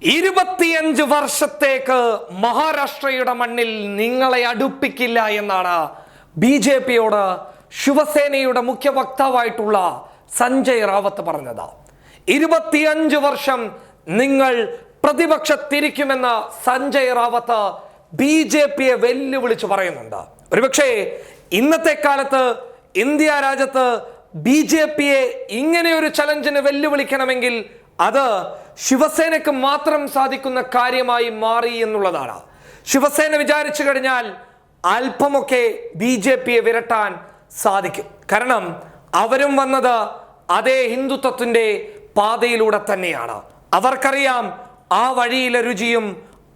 25 വർഷത്തേക്ക് മഹാരാഷ്ട്രയുടെ മണ്ണിൽ നിങ്ങളെ അടുപ്പിക്കില്ല എന്നാണ് ബി.ജെ.പിയോട് ശിവസേനയുടെ മുഖ്യ വക്താവായിട്ടുള്ള സഞ്ജയ് റാവത്ത് പറഞ്ഞത്. 25 വർഷം നിങ്ങൾ പ്രതിപക്ഷത്തിരിക്കുമെന്ന് സഞ്ജയ് റാവത്ത് ബി.ജെ.പിയെ വെല്ലുവിളിച്ച് പറയുന്നുണ്ട്. ഒരുപക്ഷെ ഇന്നത്തെ കാലത്ത് ഇന്ത്യ രാജ്യത്ത് ബി.ജെ.പിയെ ഇങ്ങനെ ഒരു ചലഞ്ചിന് വെല്ലുവിളിക്കണമെങ്കിൽ അത് ശിവസേനയ്ക്ക് മാത്രം സാധിക്കുന്ന കാര്യമായി മാറി എന്നുള്ളതാണ്. ശിവസേന വിചാരിച്ചു കഴിഞ്ഞാൽ അല്പമൊക്കെ ബി.ജെ.പിയെ വിരട്ടാൻ സാധിക്കും. കാരണം അവരും വന്നത് അതേ ഹിന്ദുത്വത്തിന്റെ പാതയിലൂടെ തന്നെയാണ്. അവർക്കറിയാം ആ വഴിയിലെ രുചിയും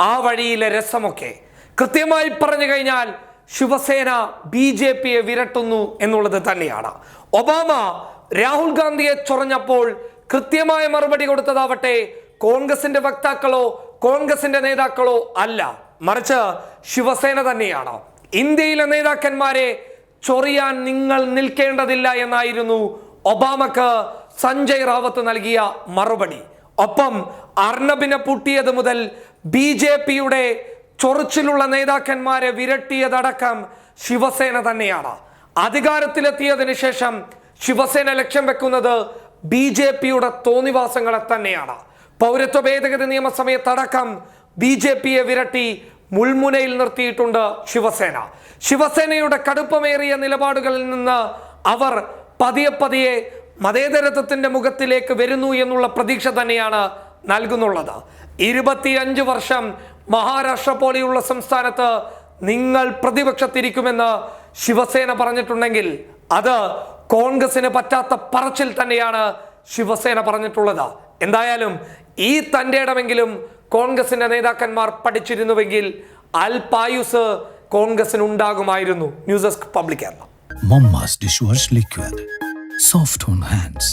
ആ വഴിയിലെ രസമൊക്കെ. കൃത്യമായി പറഞ്ഞു കഴിഞ്ഞാൽ ശിവസേന ബി.ജെ.പിയെ വിരട്ടുന്നു എന്നുള്ളത് തന്നെയാണ്. ഒബാമ രാഹുൽ ഗാന്ധിയെ ചൊറഞ്ഞപ്പോൾ കൃത്യമായ മറുപടി കൊടുത്തതാവട്ടെ കോൺഗ്രസിന്റെ വക്താക്കളോ കോൺഗ്രസിന്റെ നേതാക്കളോ അല്ല, മറിച്ച് ശിവസേന തന്നെയാണ്. ഇന്ത്യയിലെ നേതാക്കന്മാരെ ചൊറിയാൻ നിങ്ങൾ നിൽക്കേണ്ടതില്ല എന്നായിരുന്നു ഒബാമക്ക് സഞ്ജയ് റാവത്ത് നൽകിയ മറുപടി. ഒപ്പം അർണബിനെ പൂട്ടിയത് മുതൽ ബി.ജെ.പിയുടെ ചൊറിച്ചിലുള്ള നേതാക്കന്മാരെ വിരട്ടിയതടക്കം ശിവസേന തന്നെയാണ്. അധികാരത്തിലെത്തിയതിനു ശേഷം ശിവസേന ലക്ഷ്യം വെക്കുന്നത് ബി.ജെ.പിയുടെ തോന്നിവാസങ്ങളെ തന്നെയാണ്. പൗരത്വ ഭേദഗതി നിയമസമയത്തടക്കം ബി.ജെ.പിയെ വിരട്ടി മുൾമുനയിൽ നിർത്തിയിട്ടുണ്ട് ശിവസേന. ശിവസേനയുടെ കടുപ്പമേറിയ നിലപാടുകളിൽ നിന്ന് അവർ പതിയെ പതിയെ മതേതരത്വത്തിന്റെ മുഖത്തിലേക്ക് വരുന്നു എന്നുള്ള പ്രതീക്ഷ തന്നെയാണ് നൽകുന്നുള്ളത്. 25 വർഷം മഹാരാഷ്ട്ര പോലെയുള്ള സംസ്ഥാനത്ത് നിങ്ങൾ പ്രതിപക്ഷത്തിരിക്കുമെന്ന് ശിവസേന പറഞ്ഞിട്ടുണ്ടെങ്കിൽ അത് കോൺഗ്രസിന് പറ്റാത്ത പറച്ചിൽ തന്നെയാണ് ശിവസേന പറഞ്ഞിട്ടുള്ളത്. എന്തായാലും ഈ തന്റെ ഇടമെങ്കിലും കോൺഗ്രസിന്റെ നേതാക്കന്മാർ പഠിച്ചിരുന്നുവെങ്കിൽ അൽപായുസ് കോൺഗ്രസിന് ഉണ്ടാകുമായിരുന്നു. News desk public Kerala. Momma's dishwash liquid, soft on hands.